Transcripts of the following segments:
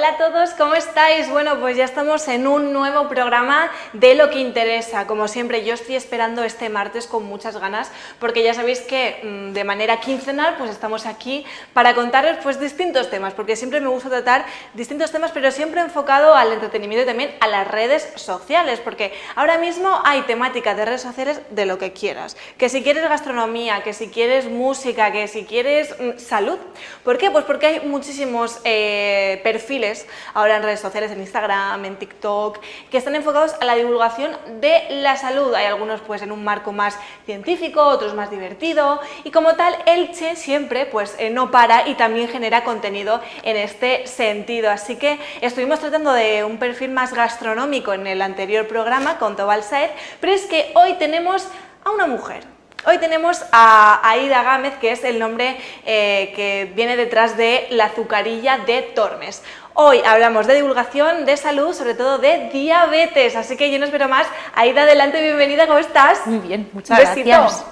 Hola a todos, ¿cómo estáis? Bueno, pues ya estamos en un nuevo programa de Lo que Interesa. Como siempre, yo estoy esperando este martes con muchas ganas, porque ya sabéis que de manera quincenal pues estamos aquí para contaros pues distintos temas, porque siempre me gusta tratar distintos temas, pero siempre enfocado al entretenimiento y también a las redes sociales, porque ahora mismo hay temática de redes sociales de lo que quieras. Que si quieres gastronomía, que si quieres música, que si quieres salud. ¿Por qué? Pues porque hay muchísimos perfiles ahora en redes sociales, en Instagram, en TikTok, que están enfocados a la divulgación de la salud. Hay algunos pues en un marco más científico, otros más divertido, y como tal Elche siempre pues no para y también genera contenido en este sentido. Así que estuvimos tratando de un perfil más gastronómico en el anterior programa con Tobal Saez, pero es que hoy tenemos a una mujer. Hoy tenemos a Aida Gámez, que es el nombre que viene detrás de la azucarilla de Tormes. Hoy hablamos de divulgación, de salud, sobre todo de diabetes, así que yo no espero más. Aida, adelante, bienvenida, ¿cómo estás? Muy bien, muchas gracias.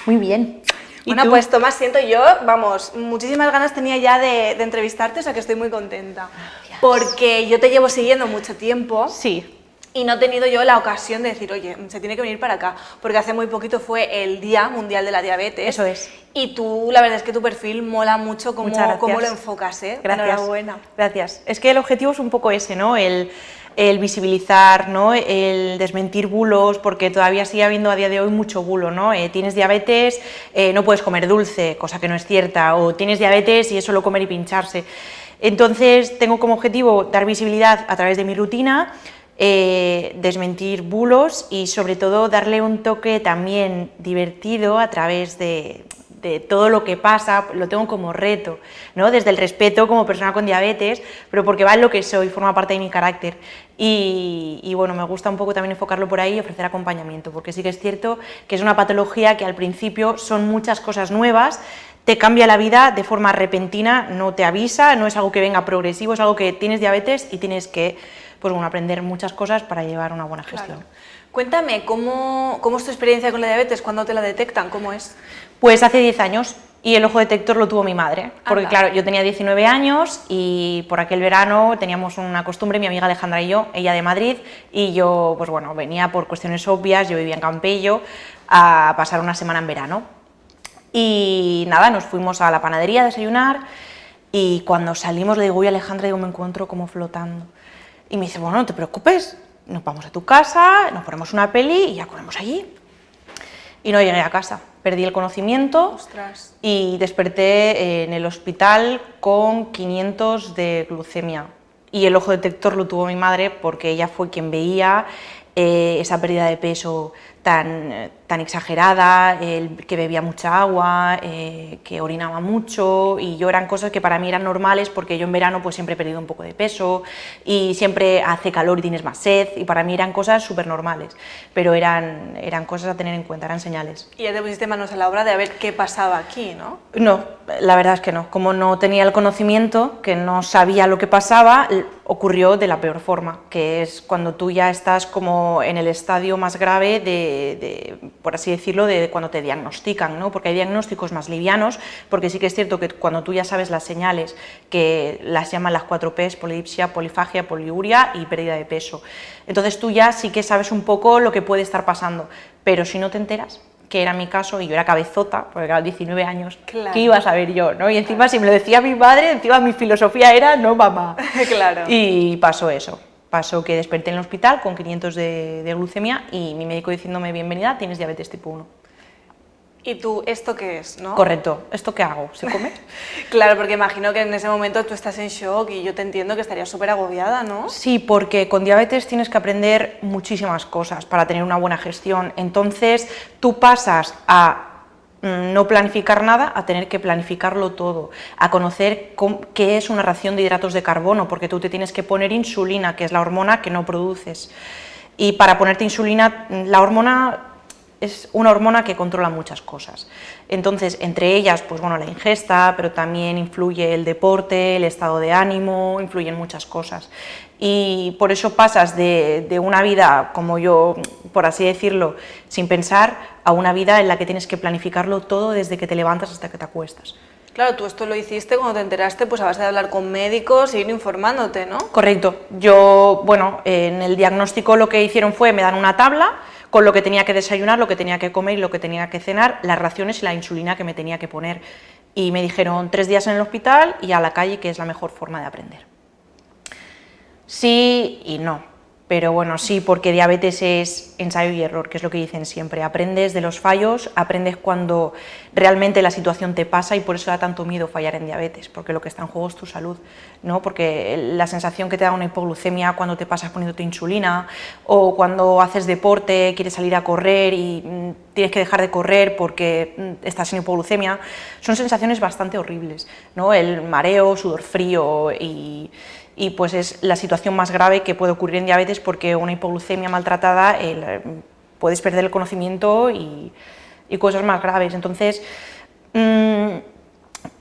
Muy bien. Bueno, pues Tomás, siento yo, vamos, muchísimas ganas tenía ya de entrevistarte, o sea que estoy muy contenta. Gracias. Porque yo te llevo siguiendo mucho tiempo. Sí. Y no he tenido yo la ocasión de decir, oye, se tiene que venir para acá, porque hace muy poquito fue el Día Mundial de la Diabetes. Eso es. Y tú, la verdad es que tu perfil mola mucho cómo lo enfocas, ¿eh? Gracias. Enhorabuena. Gracias. Es que el objetivo es un poco ese, ¿no? El visibilizar, ¿no? El desmentir bulos, porque todavía sigue habiendo a día de hoy mucho bulo, ¿no? Tienes diabetes, no puedes comer dulce, cosa que no es cierta, o tienes diabetes y es solo comer y pincharse. Entonces, tengo como objetivo dar visibilidad a través de mi rutina, desmentir bulos y sobre todo darle un toque también divertido a través de todo lo que pasa. Lo tengo como reto, ¿no? Desde el respeto como persona con diabetes, pero porque va en lo que soy, forma parte de mi carácter y bueno, me gusta un poco también enfocarlo por ahí y ofrecer acompañamiento, porque sí que es cierto que es una patología que al principio son muchas cosas nuevas, te cambia la vida de forma repentina, no te avisa, no es algo que venga progresivo, es algo que tienes diabetes y tienes que pues bueno, aprender muchas cosas para llevar una buena gestión. Claro. Cuéntame, ¿cómo es tu experiencia con la diabetes? ¿Cuándo te la detectan? ¿Cómo es? Pues hace 10 años y el ojo detector lo tuvo mi madre, porque claro, yo tenía 19 años y por aquel verano teníamos una costumbre, mi amiga Alejandra y yo, ella de Madrid, y yo, pues bueno, venía por cuestiones obvias, yo vivía en Campello, a pasar una semana en verano. Y nada, nos fuimos a la panadería a desayunar y cuando salimos le digo, uy Alejandra, digo, me encuentro como flotando. Y me dice, bueno, no te preocupes, nos vamos a tu casa, nos ponemos una peli y ya comemos allí. Y no llegué a casa, perdí el conocimiento. Ostras. Y desperté en el hospital con 500 de glucemia. Y el ojo detector lo tuvo mi madre porque ella fue quien veía esa pérdida de peso tan exagerada, que bebía mucha agua, que orinaba mucho, y yo eran cosas que para mí eran normales porque yo en verano pues siempre he perdido un poco de peso y siempre hace calor y tienes más sed, y para mí eran cosas súper normales, pero eran cosas a tener en cuenta, eran señales. Y ya te pusiste manos a la obra de a ver qué pasaba aquí, ¿no? No, la verdad es que no, como no tenía el conocimiento, que no sabía lo que pasaba, ocurrió de la peor forma, que es cuando tú ya estás como en el estadio más grave por así decirlo, de cuando te diagnostican, ¿no? Porque hay diagnósticos más livianos, porque sí que es cierto que cuando tú ya sabes las señales, que las llaman las 4 Ps, polidipsia, polifagia, poliuria y pérdida de peso, entonces tú ya sí que sabes un poco lo que puede estar pasando, pero si no te enteras, que era mi caso, y yo era cabezota, porque a los 19 años, claro. ¿Qué iba a saber yo? ¿No? Y encima, si me lo decía mi madre, encima mi filosofía era, no mamá. Claro. Y pasó eso. Pasó que desperté en el hospital con 500 de glucemia y mi médico diciéndome, bienvenida, tienes diabetes tipo 1. ¿Y tú, esto qué es, no? Correcto. ¿Esto qué hago? ¿Se come? Claro, porque imagino que en ese momento tú estás en shock y yo te entiendo que estarías súper agobiada, ¿no? Sí, porque con diabetes tienes que aprender muchísimas cosas para tener una buena gestión. Entonces, tú pasas a no planificar nada, a tener que planificarlo todo, a conocer qué es una ración de hidratos de carbono, porque tú te tienes que poner insulina, que es la hormona que no produces. Y para ponerte insulina, la hormona es una hormona que controla muchas cosas. Entonces, entre ellas, pues bueno, la ingesta, pero también influye el deporte, el estado de ánimo, influyen muchas cosas. Y por eso pasas de una vida, como yo, por así decirlo, sin pensar, a una vida en la que tienes que planificarlo todo desde que te levantas hasta que te acuestas. Claro, tú esto lo hiciste cuando te enteraste, pues a base de hablar con médicos e ir informándote, ¿no? Correcto. Yo, bueno, en el diagnóstico lo que hicieron fue, me dan una tabla con lo que tenía que desayunar, lo que tenía que comer y lo que tenía que cenar, las raciones y la insulina que me tenía que poner. Y me dijeron 3 días en el hospital y a la calle, que es la mejor forma de aprender. Sí y no. Pero bueno, sí, porque diabetes es ensayo y error, que es lo que dicen siempre. Aprendes de los fallos, aprendes cuando realmente la situación te pasa y por eso da tanto miedo fallar en diabetes, porque lo que está en juego es tu salud, ¿no? Porque la sensación que te da una hipoglucemia cuando te pasas poniéndote insulina o cuando haces deporte, quieres salir a correr y tienes que dejar de correr porque estás en hipoglucemia, son sensaciones bastante horribles, ¿no? El mareo, sudor frío y pues es la situación más grave que puede ocurrir en diabetes porque una hipoglucemia maltratada puedes perder el conocimiento y cosas más graves. Entonces,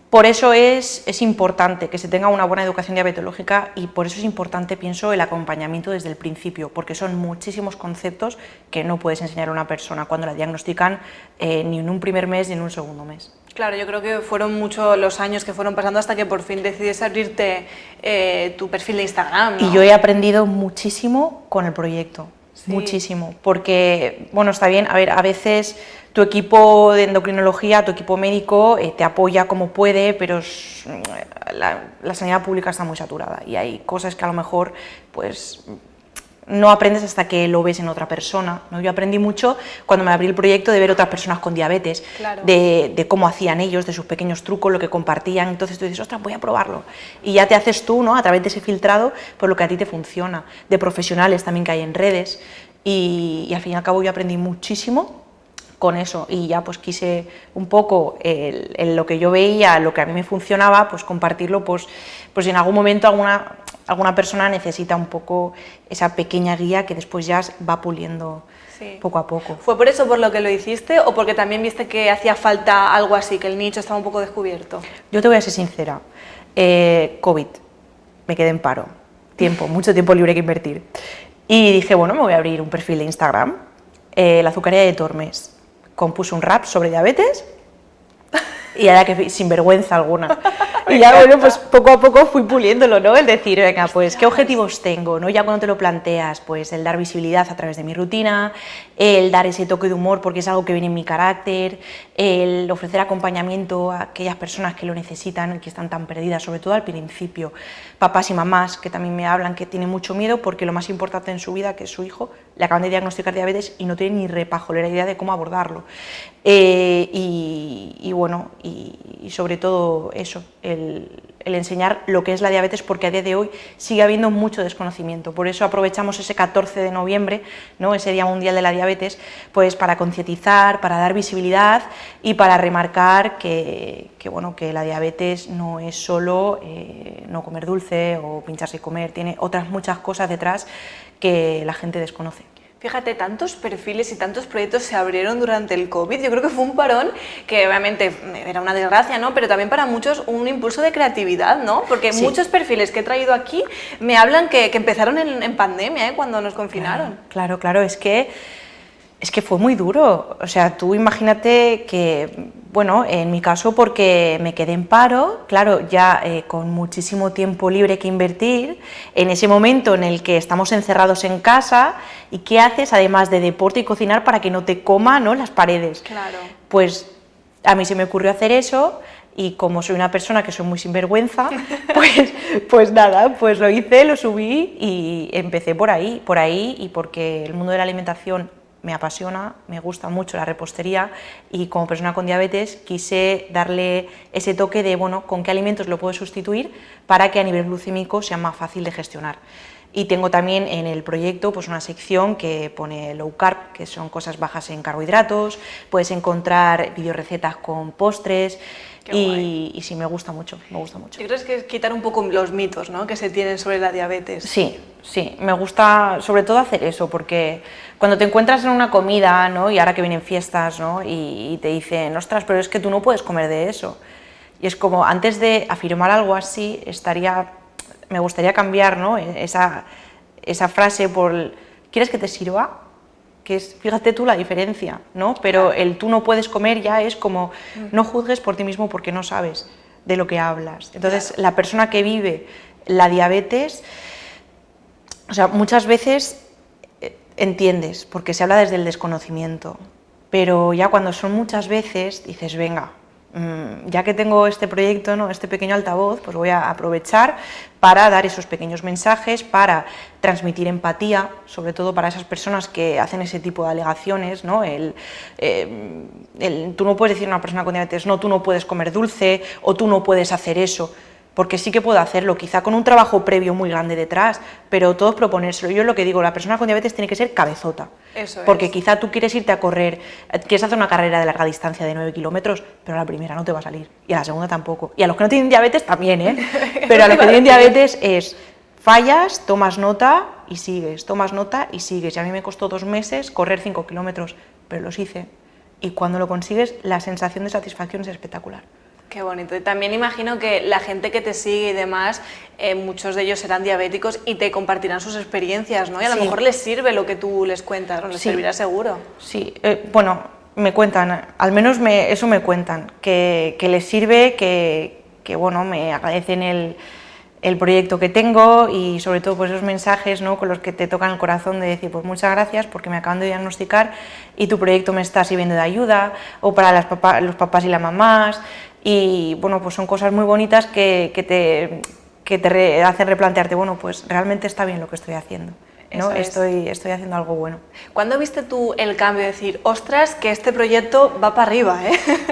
por eso es importante que se tenga una buena educación diabetológica y por eso es importante, pienso, el acompañamiento desde el principio, porque son muchísimos conceptos que no puedes enseñar a una persona cuando la diagnostican ni en un primer mes ni en un segundo mes. Claro, yo creo que fueron muchos los años que fueron pasando hasta que por fin decides abrirte tu perfil de Instagram, ¿no? Y yo he aprendido muchísimo con el proyecto, sí. Muchísimo, porque, bueno, está bien, a ver, a veces tu equipo de endocrinología, tu equipo médico te apoya como puede, pero la sanidad pública está muy saturada y hay cosas que a lo mejor, pues, no aprendes hasta que lo ves en otra persona, ¿no? Yo aprendí mucho cuando me abrí el proyecto de ver otras personas con diabetes, claro. de cómo hacían ellos, de sus pequeños trucos, lo que compartían, entonces tú dices, ostras, voy a probarlo, y ya te haces tú, ¿no? A través de ese filtrado, pues lo que a ti te funciona, de profesionales también que hay en redes, y al fin y al cabo yo aprendí muchísimo con eso, y ya pues quise un poco lo que yo veía, lo que a mí me funcionaba, pues compartirlo, pues si en algún momento alguna persona necesita un poco esa pequeña guía que después ya va puliendo sí. Poco a poco. ¿Fue por eso por lo que lo hiciste o porque también viste que hacía falta algo así, que el nicho estaba un poco descubierto? Yo te voy a ser sincera, COVID, me quedé en paro, mucho tiempo libre que invertir, y dije, bueno, me voy a abrir un perfil de Instagram, la azucaría de Tormes, compuse un rap sobre diabetes y ahora que sin vergüenza alguna. Y ya, bueno, pues poco a poco fui puliéndolo, ¿no? El decir, venga, pues, ¿qué objetivos tengo? ¿No? Ya cuando te lo planteas, pues el dar visibilidad a través de mi rutina, el dar ese toque de humor porque es algo que viene en mi carácter, el ofrecer acompañamiento a aquellas personas que lo necesitan y que están tan perdidas, sobre todo al principio, papás y mamás que también me hablan que tienen mucho miedo porque lo más importante en su vida, que es su hijo, le acaban de diagnosticar diabetes y no tienen ni repajolera idea de cómo abordarlo. Y bueno, y sobre todo eso, el enseñar lo que es la diabetes, porque a día de hoy sigue habiendo mucho desconocimiento. Por eso aprovechamos ese 14 de noviembre, ¿no? Ese Día Mundial de la Diabetes, pues para concientizar, para dar visibilidad y para remarcar que la diabetes no es solo no comer dulce o pincharse y comer, tiene otras muchas cosas detrás que la gente desconoce. Fíjate, tantos perfiles y tantos proyectos se abrieron durante el COVID. Yo creo que fue un parón que obviamente era una desgracia, ¿no? Pero también para muchos un impulso de creatividad, ¿no? Porque sí. Muchos perfiles que he traído aquí me hablan que empezaron en pandemia, cuando nos confinaron. Claro, es que fue muy duro. O sea, tú imagínate que, bueno, en mi caso porque me quedé en paro, claro, ya con muchísimo tiempo libre que invertir, en ese momento en el que estamos encerrados en casa, ¿y qué haces además de deporte y cocinar para que no te coma, ¿no?, las paredes? Claro. Pues a mí se me ocurrió hacer eso y como soy una persona que soy muy sinvergüenza, pues nada, pues lo hice, lo subí y empecé por ahí y porque el mundo de la alimentación me apasiona, me gusta mucho la repostería y como persona con diabetes quise darle ese toque de, bueno, con qué alimentos lo puedo sustituir para que a nivel glucémico sea más fácil de gestionar. Y tengo también en el proyecto pues una sección que pone low carb, que son cosas bajas en carbohidratos, puedes encontrar videorecetas con postres y sí, me gusta mucho. Yo creo que es quitar un poco los mitos, ¿no?, que se tienen sobre la diabetes. Sí, me gusta sobre todo hacer eso, porque cuando te encuentras en una comida, ¿no?, y ahora que vienen fiestas, ¿no?, y te dicen, ostras, pero es que tú no puedes comer de eso. Y es como, antes de afirmar algo así, me gustaría cambiar, ¿no?, esa frase por, ¿quieres que te sirva? Que es, fíjate tú la diferencia, ¿no? Pero el tú no puedes comer ya es como, no juzgues por ti mismo porque no sabes. de lo que hablas. Entonces, claro, la persona que vive la diabetes, o sea, muchas veces entiendes, porque se habla desde el desconocimiento, pero ya cuando son muchas veces dices, venga, ya que tengo este proyecto, ¿no?, este pequeño altavoz, pues voy a aprovechar para dar esos pequeños mensajes, para transmitir empatía, sobre todo para esas personas que hacen ese tipo de alegaciones, ¿no? Tú no puedes decir a una persona con diabetes, no, tú no puedes comer dulce, o tú no puedes hacer eso, porque sí que puedo hacerlo, quizá con un trabajo previo muy grande detrás, pero todos proponérselo. Yo lo que digo, la persona con diabetes tiene que ser cabezota, porque quizá tú quieres irte a correr, quieres hacer una carrera de larga distancia de 9 kilómetros, pero a la primera no te va a salir, y a la segunda tampoco, y a los que no tienen diabetes también, pero a los que tienen diabetes es, fallas, tomas nota y sigues, tomas nota y sigues, y a mí me costó 2 meses correr 5 kilómetros, pero los hice, y cuando lo consigues, la sensación de satisfacción es espectacular. Qué bonito. Y también imagino que la gente que te sigue y demás, muchos de ellos serán diabéticos y te compartirán sus experiencias, ¿no? Y a lo mejor les sirve lo que tú les cuentas, ¿no? Les servirá seguro. Sí, bueno, me cuentan, al menos eso me cuentan, que les sirve, que bueno, me agradecen el proyecto que tengo y sobre todo pues esos mensajes, ¿no?, con los que te tocan el corazón de decir, pues muchas gracias porque me acaban de diagnosticar y tu proyecto me está sirviendo de ayuda, o para los papás y las mamás. Y bueno, pues son cosas muy bonitas que te hacen replantearte, bueno, pues realmente está bien lo que estoy haciendo, ¿no? Estoy haciendo algo bueno. ¿Cuándo viste tú el cambio de decir, ostras, que este proyecto va para arriba,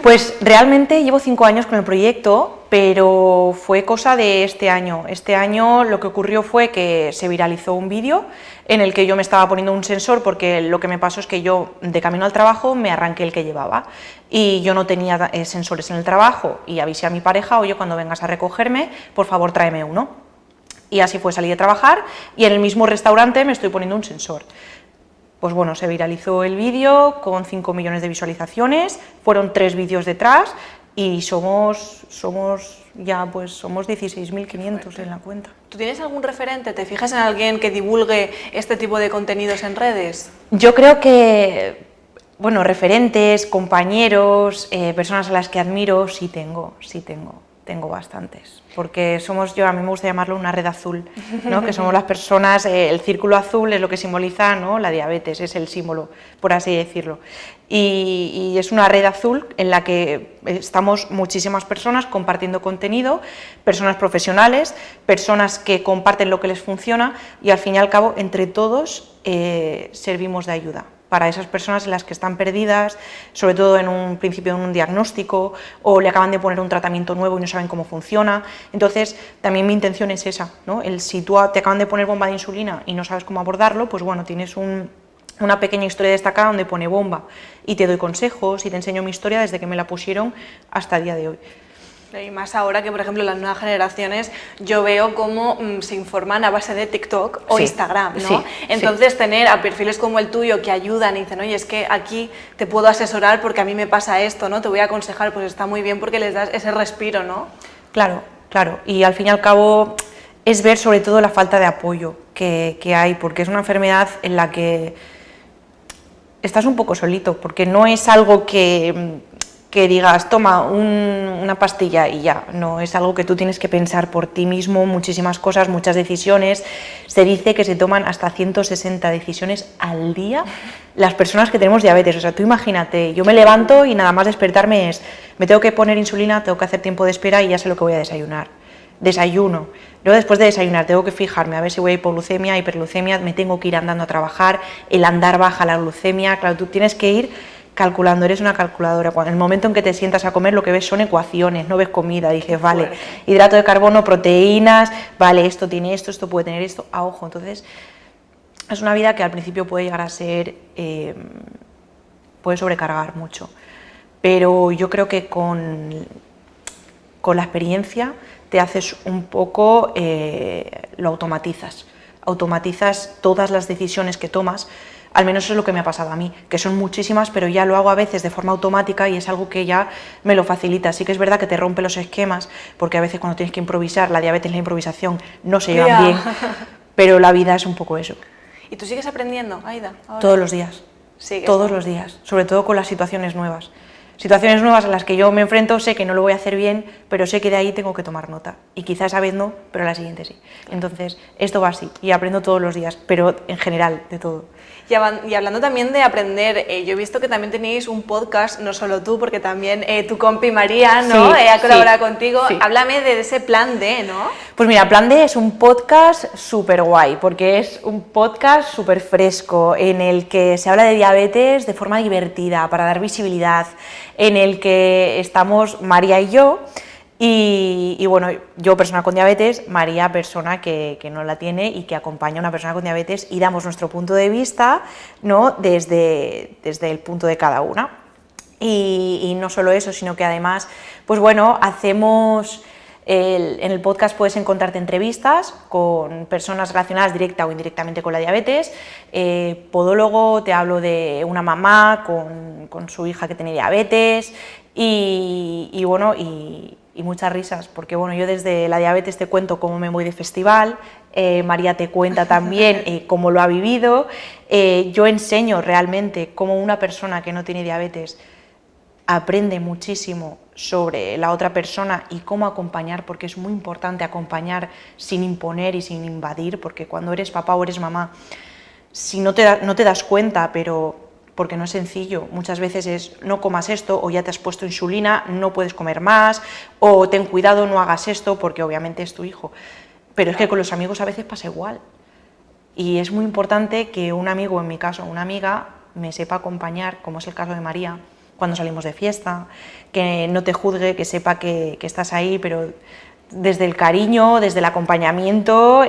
Pues realmente llevo 5 años con el proyecto, pero fue cosa de este año. Este año lo que ocurrió fue que se viralizó un vídeo en el que yo me estaba poniendo un sensor, porque lo que me pasó es que yo de camino al trabajo me arranqué el que llevaba y yo no tenía sensores en el trabajo y avisé a mi pareja, oye, cuando vengas a recogerme, por favor tráeme uno. Y así fue, salí de trabajar y en el mismo restaurante me estoy poniendo un sensor. Pues bueno, se viralizó el vídeo con 5 millones de visualizaciones, fueron 3 vídeos detrás y somos 16.500 en la cuenta. ¿Tú tienes algún referente? ¿Te fijas en alguien que divulgue este tipo de contenidos en redes? Yo creo que, bueno, referentes, compañeros, personas a las que admiro, sí tengo bastantes, porque a mí me gusta llamarlo una red azul, ¿no? Que somos las personas, el círculo azul es lo que simboliza, ¿no?, la diabetes, es el símbolo, por así decirlo, y es una red azul en la que estamos muchísimas personas compartiendo contenido, personas profesionales, personas que comparten lo que les funciona y al fin y al cabo entre todos servimos de ayuda para esas personas en las que están perdidas, sobre todo en un principio en un diagnóstico, o le acaban de poner un tratamiento nuevo y no saben cómo funciona. Entonces, también mi intención es esa, ¿no? Si tú te acaban de poner bomba de insulina y no sabes cómo abordarlo, pues bueno, tienes una pequeña historia destacada donde pone bomba, y te doy consejos y te enseño mi historia desde que me la pusieron hasta el día de hoy. Y más ahora que, por ejemplo, las nuevas generaciones, yo veo cómo se informan a base de TikTok o Instagram, ¿no? Sí, entonces, tener a perfiles como el tuyo que ayudan y dicen, oye, es que aquí te puedo asesorar porque a mí me pasa esto, ¿no? Te voy a aconsejar, pues está muy bien porque les das ese respiro, ¿no? Claro, y al fin y al cabo es ver sobre todo la falta de apoyo que hay, porque es una enfermedad en la que estás un poco solito, porque no es algo que digas, toma una pastilla y ya, no, es algo que tú tienes que pensar por ti mismo, muchísimas cosas, muchas decisiones. Se dice que se toman hasta 160 decisiones al día las personas que tenemos diabetes, o sea, tú imagínate, yo me levanto y nada más despertarme me tengo que poner insulina, tengo que hacer tiempo de espera y ya sé lo que voy a desayunar. Desayuno, luego después de desayunar tengo que fijarme a ver si voy a hipoglucemia, hiperglucemia, me tengo que ir andando a trabajar, el andar baja la glucemia, claro, tú tienes que ir calculando, eres una calculadora. En el momento en que te sientas a comer lo que ves son ecuaciones, no ves comida, dices, vale, hidrato de carbono, proteínas, vale, esto tiene esto puede tener esto, a ojo. Entonces es una vida que al principio puede llegar a ser, puede sobrecargar mucho, pero yo creo que con la experiencia te haces un poco, lo automatizas todas las decisiones que tomas. Al menos eso es lo que me ha pasado a mí, que son muchísimas, pero ya lo hago a veces de forma automática y es algo que ya me lo facilita. Sí que es verdad que te rompe los esquemas, porque a veces cuando tienes que improvisar, la diabetes y la improvisación no se llevan bien, pero la vida es un poco eso. ¿Y tú sigues aprendiendo, Aida? Ahora. Todos los días, ¿Sigues? Todos los días, sobre todo con las situaciones nuevas. Situaciones nuevas a las que yo me enfrento, sé que no lo voy a hacer bien, pero sé que de ahí tengo que tomar nota. Y quizás esa vez no, pero la siguiente sí. Entonces, esto va así y aprendo todos los días, pero en general, de todo. Y hablando también de aprender, yo he visto que también tenéis un podcast, no solo tú, porque también tu compi María, ¿no? Sí, Ha colaborado sí, contigo. sí. Háblame de ese plan D, ¿no? Pues mira, Plan D es un podcast súper guay, porque es un podcast súper fresco, en el que se habla de diabetes de forma divertida, para dar visibilidad, en el que estamos María y yo, y bueno, yo persona con diabetes, María persona que no la tiene y que acompaña a una persona con diabetes, y damos nuestro punto de vista, ¿no? desde el punto de cada una. Y no solo eso, sino que además, pues bueno, hacemos... en el podcast puedes encontrarte entrevistas con personas relacionadas directa o indirectamente con la diabetes. Podólogo, te hablo de una mamá con su hija que tiene diabetes y bueno, y muchas risas, porque bueno, yo desde la diabetes te cuento cómo me voy de festival, María te cuenta también cómo lo ha vivido, yo enseño realmente cómo una persona que no tiene diabetes aprende muchísimo sobre la otra persona y cómo acompañar, porque es muy importante acompañar sin imponer y sin invadir, porque cuando eres papá o eres mamá, si no te das cuenta, pero porque no es sencillo, muchas veces es no comas esto, o ya te has puesto insulina, no puedes comer más, o ten cuidado, no hagas esto, porque obviamente es tu hijo. Pero es que con los amigos a veces pasa igual, y es muy importante que un amigo, en mi caso una amiga, me sepa acompañar, como es el caso de María, cuando salimos de fiesta, que no te juzgue, que sepa que estás ahí, pero desde el cariño, desde el acompañamiento,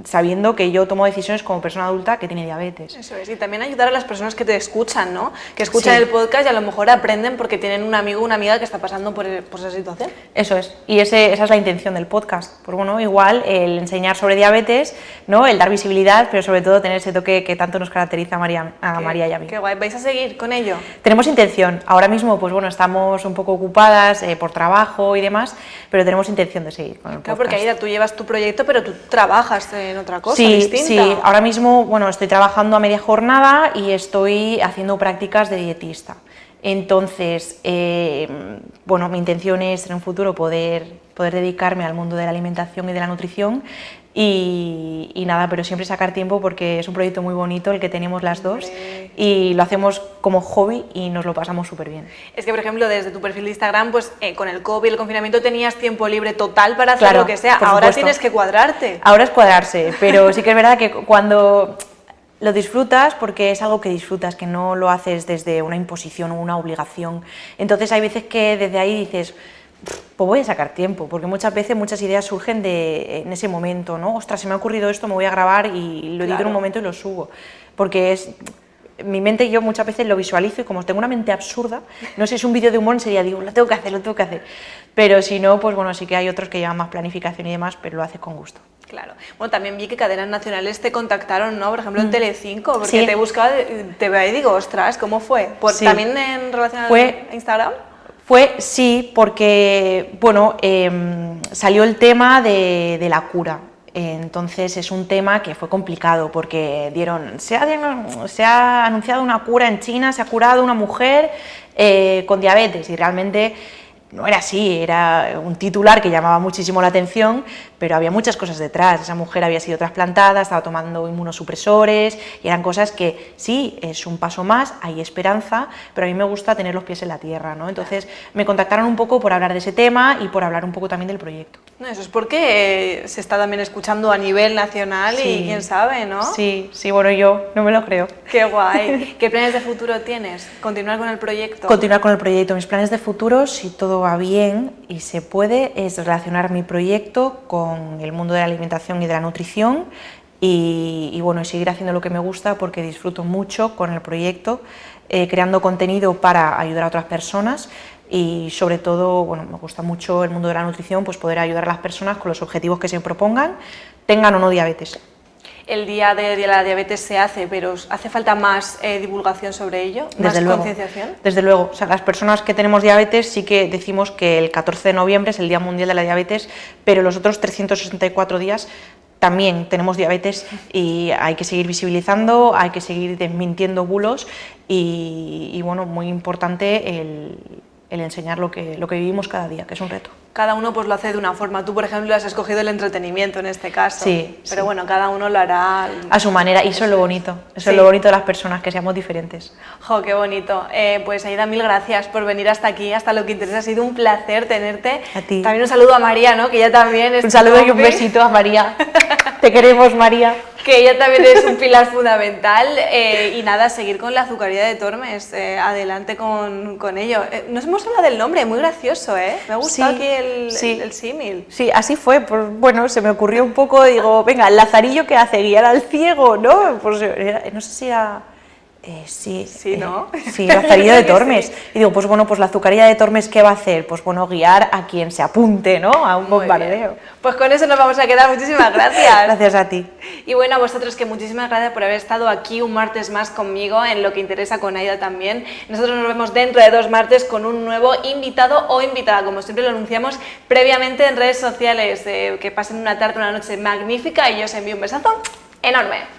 sabiendo que yo tomo decisiones como persona adulta que tiene diabetes. Eso es, y también ayudar a las personas que te escuchan, ¿no? Que escuchan Sí. el podcast y a lo mejor aprenden porque tienen un amigo o una amiga que está pasando por esa situación. Eso es, y esa es la intención del podcast. Pues bueno, igual el enseñar sobre diabetes, ¿no? El dar visibilidad, pero sobre todo tener ese toque que tanto nos caracteriza a María y a mí. Qué guay, ¿vais a seguir con ello? Tenemos intención, ahora mismo pues bueno, estamos un poco ocupadas por trabajo y demás, pero tenemos intención de seguir con el podcast. Claro, porque Aida, tú llevas tu proyecto, pero tú trabajas en otra cosa Sí, distinta. sí, ahora mismo bueno, estoy trabajando a media jornada y estoy haciendo prácticas de dietista. Entonces, bueno, mi intención es en un futuro poder dedicarme al mundo de la alimentación y de la nutrición y nada, pero siempre sacar tiempo porque es un proyecto muy bonito el que tenemos las dos y lo hacemos como hobby y nos lo pasamos súper bien. Es que, por ejemplo, desde tu perfil de Instagram, pues con el COVID, el confinamiento, tenías tiempo libre total para hacer Claro, lo que sea. por Ahora supuesto. tienes que cuadrarte. Ahora es cuadrarse, pero sí que es verdad que cuando lo disfrutas, porque es algo que disfrutas, que no lo haces desde una imposición o una obligación, entonces hay veces que desde ahí dices, pues voy a sacar tiempo, porque muchas veces muchas ideas surgen en ese momento, ¿no? Ostras, se me ha ocurrido esto, me voy a grabar y lo edito en un momento y lo subo, porque es... Mi mente, yo muchas veces lo visualizo y como tengo una mente absurda, no sé, es un vídeo de humor, sería, digo, lo tengo que hacer, pero si no, pues bueno, sí que hay otros que llevan más planificación y demás, pero lo haces con gusto. Claro. Bueno, también vi que cadenas nacionales te contactaron, ¿no? Por ejemplo, en Telecinco, porque Sí. te buscaba, te veo y digo, ostras, ¿cómo fue? Sí. ¿También en relación a Instagram? Sí, porque, bueno, salió el tema de la cura. Entonces es un tema que fue complicado porque se ha anunciado una cura en China, se ha curado una mujer con diabetes y realmente no era así, era un titular que llamaba muchísimo la atención, pero había muchas cosas detrás. Esa mujer había sido trasplantada, estaba tomando inmunosupresores y eran cosas que sí, es un paso más, hay esperanza, pero a mí me gusta tener los pies en la tierra, ¿no? Entonces me contactaron un poco por hablar de ese tema y por hablar un poco también del proyecto. No, eso es porque se está también escuchando a nivel nacional y quién sabe, ¿no? Sí, bueno, yo no me lo creo. Qué guay. ¿Qué planes de futuro tienes? ¿Continuar con el proyecto? Continuar con el proyecto. Mis planes de futuro, si todo va bien y se puede, es relacionar mi proyecto con el mundo de la alimentación y de la nutrición y bueno, seguir haciendo lo que me gusta porque disfruto mucho con el proyecto, creando contenido para ayudar a otras personas. Y sobre todo, bueno, me gusta mucho el mundo de la nutrición, pues poder ayudar a las personas con los objetivos que se propongan, tengan o no diabetes. El día de la diabetes se hace, pero ¿hace falta más divulgación sobre ello? ¿Más concienciación? Desde luego, o sea, las personas que tenemos diabetes sí que decimos que el 14 de noviembre es el Día Mundial de la Diabetes, pero los otros 364 días también tenemos diabetes y hay que seguir visibilizando, hay que seguir desmintiendo bulos y bueno, muy importante el enseñar lo que vivimos cada día, que es un reto. Cada uno pues lo hace de una forma. Tú, por ejemplo, has escogido el entretenimiento en este caso. Sí. Pero bueno, cada uno lo hará a su manera, y eso es lo bonito. Eso sí. es lo bonito de las personas, que seamos diferentes. ¡Jo, qué bonito! Pues Aida, mil gracias por venir hasta aquí, hasta Lo que Interesa. Ha sido un placer tenerte. A ti. También un saludo a María, ¿no? Que ella también es un saludo y un besito a María. Te queremos, María. Que ella también es un pilar fundamental. Y nada, seguir con la azucaría de Tormes. Adelante con ello. Nos hemos hablado del nombre, muy gracioso, ¿eh? Me ha gustado aquí el símil. Sí, así fue. Pues bueno, se me ocurrió un poco, digo, venga, el lazarillo que hace guiar al ciego, ¿no? Pues no sé si era... sí, ¿no? Sí, Lazarillo de Tormes. Y digo, pues bueno, pues la azucaría de Tormes, ¿qué va a hacer? Pues bueno, guiar a quien se apunte, ¿no? A un bombardeo. Pues con eso nos vamos a quedar. Muchísimas gracias. Gracias a ti. Y bueno, a vosotros, que muchísimas gracias por haber estado aquí un martes más conmigo en Lo que Interesa con Aida también. Nosotros nos vemos dentro de 2 martes con un nuevo invitado o invitada, como siempre lo anunciamos previamente en redes sociales. Que pasen una tarde, una noche magnífica y yo os envío un besazo enorme.